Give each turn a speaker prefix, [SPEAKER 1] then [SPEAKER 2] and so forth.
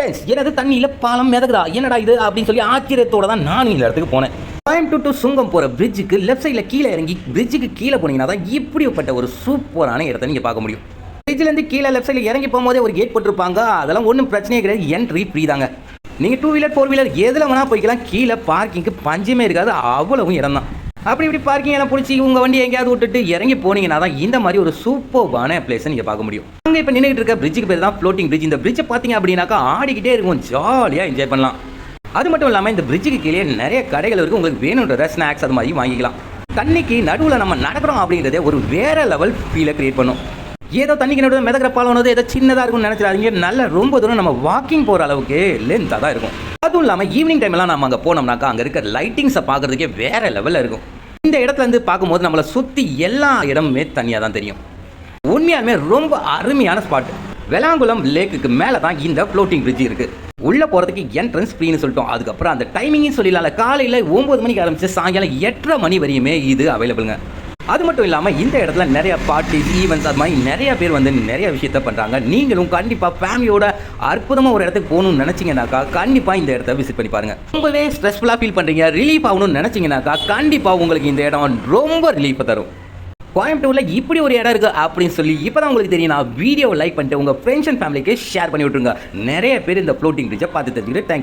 [SPEAKER 1] Friends, எனது தண்ணியில் பாலம் மிதக்குதா என்னடா இது அப்படின்னு சொல்லி ஆச்சரியத்தோட தான் நான் இந்த இடத்துக்கு போனேன். கோயம்புத்தூர் டு சுங்கம் போகிற பிரிட்ஜுக்கு லெஃப்ட் சைடில் கீழே இறங்கி பிரிட்ஜுக்கு கீழே போனீங்கன்னா தான் இப்படிப்பட்ட ஒரு சூப்பரான இடத்த நீங்கள் பார்க்க முடியும். பிரிட்ஜிலேருந்து கீழே லெஃப்ட் சைடில் இறங்கி போகும்போதே ஒரு கேட் போட்டிருப்பாங்க. அதெல்லாம் ஒன்றும் பிரச்சனையே கிடையாது, என்ட்ரி ஃப்ரீ தாங்க. நீங்கள் 2 வீலர் 4 வீலர் எதில் வேணால் போய்க்கலாம். கீழே பார்க்கிங்க்கு பஞ்சமே இருக்காது, அவ்வளவும் இடம் தான். அப்படி இப்படி பார்க்கிங் எல்லாம் பிடிச்சி உங்கள் வண்டி எங்கேயாவது விட்டுட்டு இறங்கி போனீங்கன்னா தான் இந்த மாதிரி ஒரு சூப்பர்பான பிளேஸை நீங்கள் பார்க்க முடியும். அங்கே இப்போ நின்றுட்டு இருக்க பிரிட்ஜுக்கு பேர் தான் ஃப்ளோட்டிங் பிரிட்ஜ். இந்த பிரிட்ஜை பார்த்தீங்க அப்படின்னாக்கா ஆடிக்கிட்டே இருக்கும், ஜாலியாக என்ஜாய் பண்ணலாம். அது மட்டும் இல்லாமல் இந்த பிரிட்ஜுக்கு கீழே நிறைய கடைகள் இருக்குது. உங்களுக்கு வேணுன்ற ஸ்நாக்ஸ் அது மாதிரி வாங்கிக்கலாம். தண்ணிக்கு நடுவில் நம்ம நடக்கிறோம் அப்படிங்கிறதே ஒரு வேற லெவல் ஃபீலை கிரியேட் பண்ணும். ஏதோ தண்ணிக்கு நடுவில் மிதக்கிற பாலம் ஏதோ சின்னதாக இருக்கும்னு நினச்சிடாதீங்க. நல்ல ரொம்ப தூரம் நம்ம வாக்கிங் போகிற அளவுக்கு லென்த்தாக தான் இருக்கும். அதுவும் இல்லாமல் ஈவினிங் டைம்லாம் நம்ம அங்கே போனோம்னாக்கா அங்கே இருக்க லைட்டிங்ஸை பார்க்குறதுக்கே வேற லெவலில் இருக்கும். இந்த இடத்துல இருந்து பார்க்கும்போது நம்மளை சுற்றி எல்லா இடமுமே தனியாக தான் தெரியும். உண்மையாலுமே ரொம்ப அருமையான ஸ்பாட். வெளாங்குளம் லேக்குக்கு மேலே தான் இந்த ஃப்ளோட்டிங் பிரிட்ஜ் இருக்குது. உள்ளே போகிறதுக்கு என்ட்ரன்ஸ் ஃப்ரீன்னு சொல்லிட்டோம். அதுக்கப்புறம் அந்த டைமிங்கும் சொல்லிடலாம். காலையில் 9 மணிக்கு ஆரம்பிச்சு சாயங்காலம் 8:30 மணி வரையுமே இது அவைலபிளுங்க. அது மட்டும் இல்லாமல் இந்த இடத்துல நிறைய பார்ட்டிஸ் ஈவெண்ட்ஸ் அது மாதிரி நிறைய பேர் வந்து நிறைய விஷயத்த பண்ணுறாங்க. நீங்களும் கண்டிப்பாக ஃபேமிலியோட அற்புதமாக ஒரு இடத்துக்கு போகணும்னு நினச்சிங்கனாக்கா கண்டிப்பாக இந்த இடத்த விசிட் பண்ணி பாருங்கள். ரொம்பவே ஸ்ட்ரெஸ்ஃபுல்லாக ஃபீல் பண்ணுறீங்க, ரிலீஃப் ஆகணும்னு நினச்சிங்கனாக்கா கண்டிப்பாக உங்களுக்கு இந்த இடம் ரொம்ப ரிலீஃபை தரும். கோயம்புத்தூரில் இப்படி ஒரு இடம் இருக்குது அப்படின்னு சொல்லி இப்போ தான் உங்களுக்கு தெரியும். நான் வீடியோவை லைக் பண்ணிட்டு உங்கள் ஃப்ரெண்ட்ஸ் அண்ட் ஃபேமிலிக்கு ஷேர் பண்ணி விட்ருங்க. நிறைய பேர் இந்த ஃப்ளோட்டிங் பிரிட்ஜை பார்த்து தெரிஞ்சுக்கிட்டு தேங்க்ஸ்.